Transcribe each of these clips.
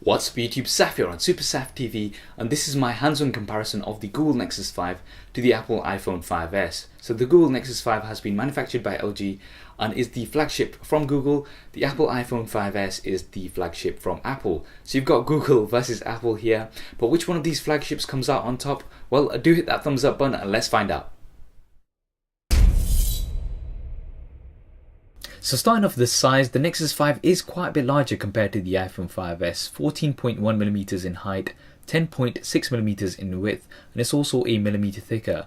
What's up YouTube, Saf here on Super Saf TV, and this is my hands-on comparison of the Google Nexus 5 to the Apple iPhone 5s. So the Google Nexus 5 has been manufactured by LG and is the flagship from Google. The Apple iPhone 5s is the flagship from Apple. So you've got Google versus Apple here, but which one of these flagships comes out on top? Well, do hit that thumbs up button and let's find out. So starting off with the size, the Nexus 5 is quite a bit larger compared to the iPhone 5s, 14.1mm in height, 10.6mm in width, and it's also a millimeter thicker.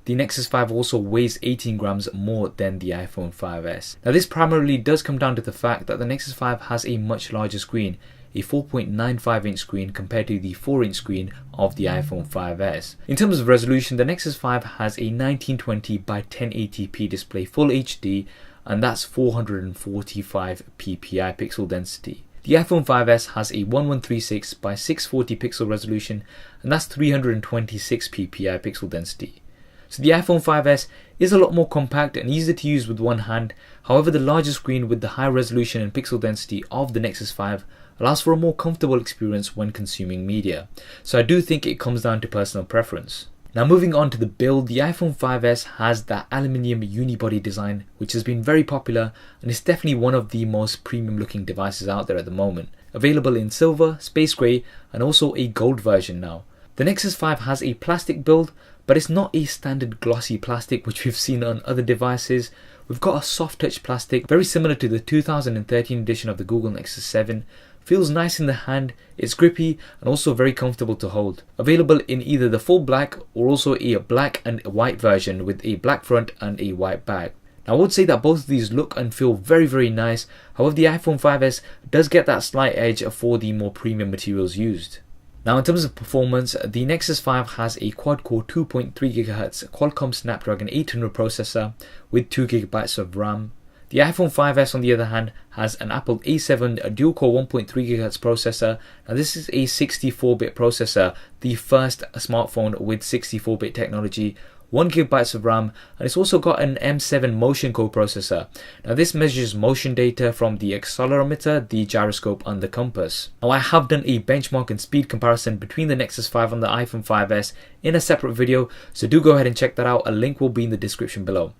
The Nexus 5 also weighs 18 grams more than the iPhone 5s. Now this primarily does come down to the fact that the Nexus 5 has a much larger screen, a 4.95 inch screen compared to the 4 inch screen of the iPhone 5s. In terms of resolution, the Nexus 5 has a 1920 by 1080p display Full HD, and that's 445 ppi pixel density. The iPhone 5s has a 1136 by 640 pixel resolution, and that's 326 ppi pixel density. So the iPhone 5s is a lot more compact and easier to use with one hand. However, the larger screen with the high resolution and pixel density of the Nexus 5 allows for a more comfortable experience when consuming media. So I do think it comes down to personal preference. Now moving on to the build, the iPhone 5s has that aluminium unibody design, which has been very popular and is definitely one of the most premium looking devices out there at the moment. Available in silver, space grey, and also a gold version now. The Nexus 5 has a plastic build, but it's not a standard glossy plastic which we've seen on other devices. We've got a soft touch plastic, very similar to the 2013 edition of the Google Nexus 7. Feels nice in the hand, it's grippy and also very comfortable to hold. Available in either the full black or also a black and white version with a black front and a white back. Now I would say that both of these look and feel very nice. However, the iPhone 5s does get that slight edge for the more premium materials used. Now in terms of performance, the Nexus 5 has a quad-core 2.3 GHz Qualcomm Snapdragon 800 processor with 2 GB of RAM. The iPhone 5s on the other hand has an Apple A7 dual-core 1.3 GHz processor. Now this is a 64-bit processor, the first smartphone with 64-bit technology, 1 GB of RAM, and it's also got an M7 motion coprocessor. Now this measures motion data from the accelerometer, the gyroscope and the compass. Now I have done a benchmark and speed comparison between the Nexus 5 and the iPhone 5s in a separate video, so do go ahead and check that out. A link will be in the description below.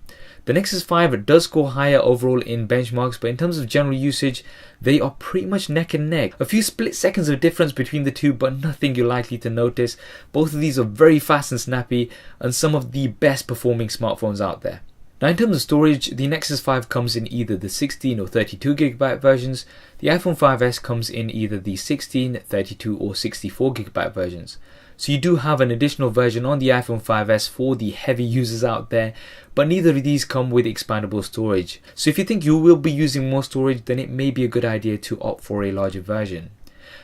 The Nexus 5 does score higher overall in benchmarks, but in terms of general usage, they are pretty much neck and neck. A few split seconds of difference between the two, but nothing you're likely to notice. Both of these are very fast and snappy, and some of the best performing smartphones out there. Now in terms of storage, the Nexus 5 comes in either the 16 or 32 GB versions. The iPhone 5s comes in either the 16, 32 or 64 GB versions. So you do have an additional version on the iPhone 5s for the heavy users out there, but neither of these come with expandable storage. So if you think you will be using more storage, then it may be a good idea to opt for a larger version.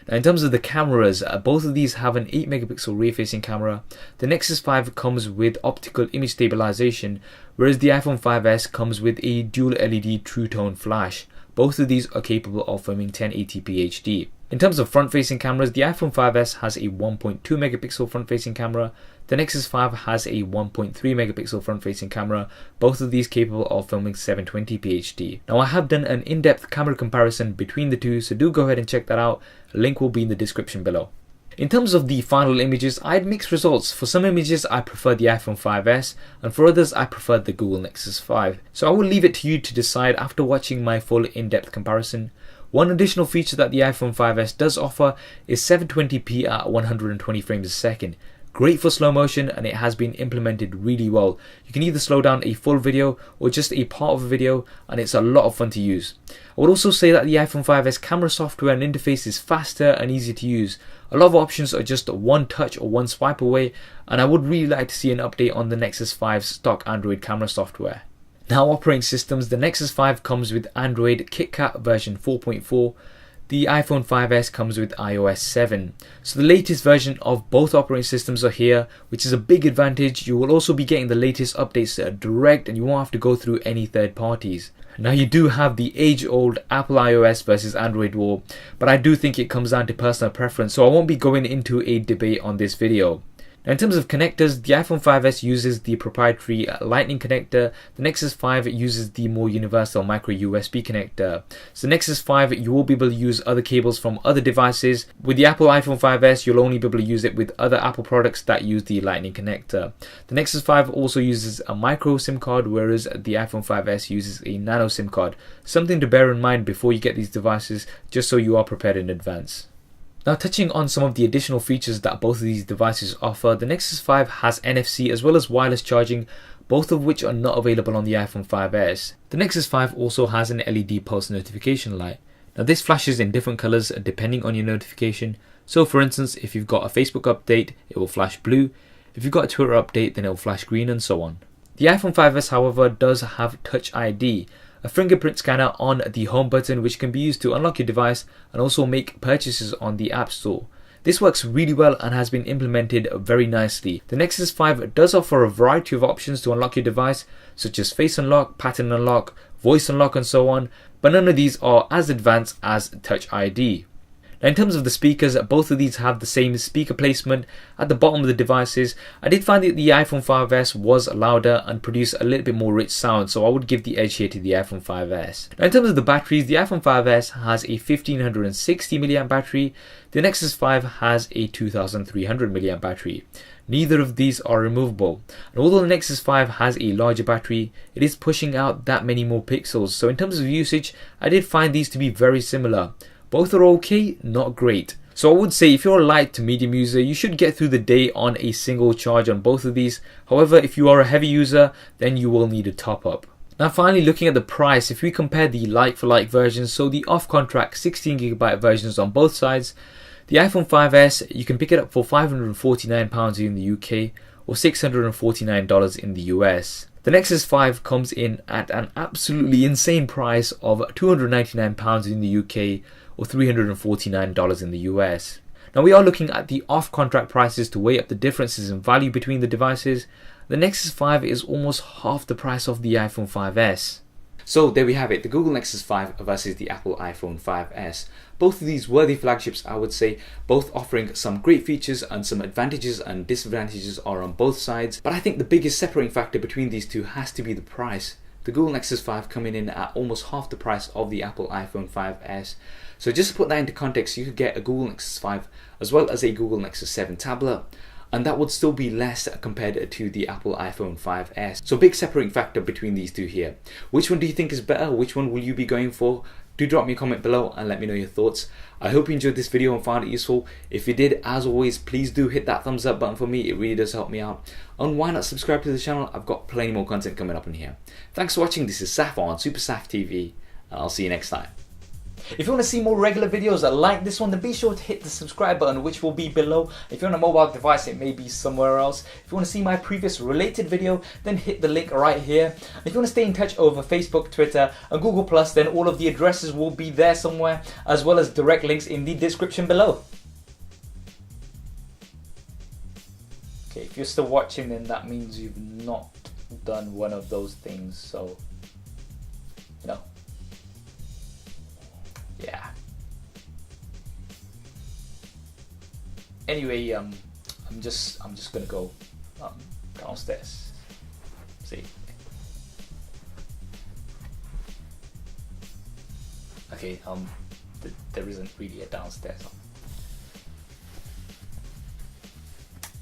Now in terms of the cameras, both of these have an 8 megapixel rear facing camera. The Nexus 5 comes with optical image stabilization, whereas the iPhone 5s comes with a dual LED True Tone flash. Both of these are capable of filming 1080p HD. In terms of front-facing cameras, the iPhone 5s has a 1.2 megapixel front-facing camera. The Nexus 5 has a 1.3 megapixel front-facing camera, both of these capable of filming 720p HD. Now I have done an in-depth camera comparison between the two, so do go ahead and check that out. A link will be in the description below. In terms of the final images, I had mixed results. For some images I preferred the iPhone 5s, and for others I preferred the Google Nexus 5. So I will leave it to you to decide after watching my full in-depth comparison. One additional feature that the iPhone 5s does offer is 720p at 120 frames a second. Great for slow motion, and it has been implemented really well. You can either slow down a full video or just a part of a video, and it's a lot of fun to use. I would also say that the iPhone 5s camera software and interface is faster and easier to use. A lot of options are just one touch or one swipe away, and I would really like to see an update on the Nexus 5's stock Android camera software. Now operating systems, the Nexus 5 comes with Android KitKat version 4.4. The iPhone 5s comes with iOS 7. So the latest version of both operating systems are here, which is a big advantage. You will also be getting the latest updates that are direct, and you won't have to go through any third parties. Now you do have the age-old Apple iOS versus Android war, but I do think it comes down to personal preference, so I won't be going into a debate on this video. Now in terms of connectors, the iPhone 5s uses the proprietary Lightning connector. The Nexus 5 uses the more universal micro USB connector. So Nexus 5, you will be able to use other cables from other devices. With the Apple iPhone 5s, you'll only be able to use it with other Apple products that use the Lightning connector. The Nexus 5 also uses a micro SIM card, whereas the iPhone 5s uses a nano SIM card. Something to bear in mind before you get these devices, just so you are prepared in advance. Now touching on some of the additional features that both of these devices offer, the Nexus 5 has NFC as well as wireless charging, both of which are not available on the iPhone 5s. The Nexus 5 also has an LED pulse notification light. Now this flashes in different colors depending on your notification. So for instance, if you've got a Facebook update, it will flash blue. If you've got a Twitter update, then it will flash green, and so on. The iPhone 5s, however, does have Touch ID, a fingerprint scanner on the home button which can be used to unlock your device and also make purchases on the App Store. This works really well and has been implemented very nicely. The Nexus 5 does offer a variety of options to unlock your device, such as face unlock, pattern unlock, voice unlock, and so on, but none of these are as advanced as Touch ID. Now in terms of the speakers, both of these have the same speaker placement at the bottom of the devices. I did find that the iPhone 5s was louder and produced a little bit more rich sound, so I would give the edge here to the iPhone 5s. Now in terms of the batteries, the iPhone 5s has a 1560 mAh battery, the Nexus 5 has a 2300 mAh battery. Neither of these are removable, and although the Nexus 5 has a larger battery, it is pushing out that many more pixels, so in terms of usage, I did find these to be very similar. Both are okay, not great. So I would say if you're a light to medium user, you should get through the day on a single charge on both of these. However, if you are a heavy user, then you will need a top up. Now finally, looking at the price, if we compare the like-for-like versions, so the off-contract 16GB versions on both sides, the iPhone 5s, you can pick it up for £549 in the UK or $649 in the US. The Nexus 5 comes in at an absolutely insane price of £299 in the UK or $349 in the US. Now we are looking at the off-contract prices to weigh up the differences in value between the devices. The Nexus 5 is almost half the price of the iPhone 5s. So there we have it, the Google Nexus 5 versus the Apple iPhone 5s. Both of these worthy flagships, I would say, both offering some great features, and some advantages and disadvantages are on both sides. But I think the biggest separating factor between these two has to be the price. The Google Nexus 5 coming in at almost half the price of the Apple iPhone 5s. So just to put that into context, you could get a Google Nexus 5 as well as a Google Nexus 7 tablet, and that would still be less compared to the Apple iPhone 5s. So big separating factor between these two here. Which one do you think is better? Which one will you be going for? Do drop me a comment below and let me know your thoughts. I hope you enjoyed this video and found it useful. If you did, as always, please do hit that thumbs up button for me. It really does help me out. And why not subscribe to the channel? I've got plenty more content coming up in here. Thanks for watching. This is Saf on Super Saf TV, and I'll see you next time. If you want to see more regular videos like this one, then be sure to hit the subscribe button, which will be below. If you're on a mobile device, it may be somewhere else. If you want to see my previous related video, then hit the link right here. If you want to stay in touch over Facebook, Twitter and Google+, then all of the addresses will be there somewhere, as well as direct links in the description below. Okay, if you're still watching, then that means you've not done one of those things, so, you know. Yeah. Anyway, I'm just gonna go downstairs. See. Okay. There isn't really a downstairs.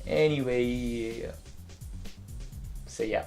Anyway, so yeah.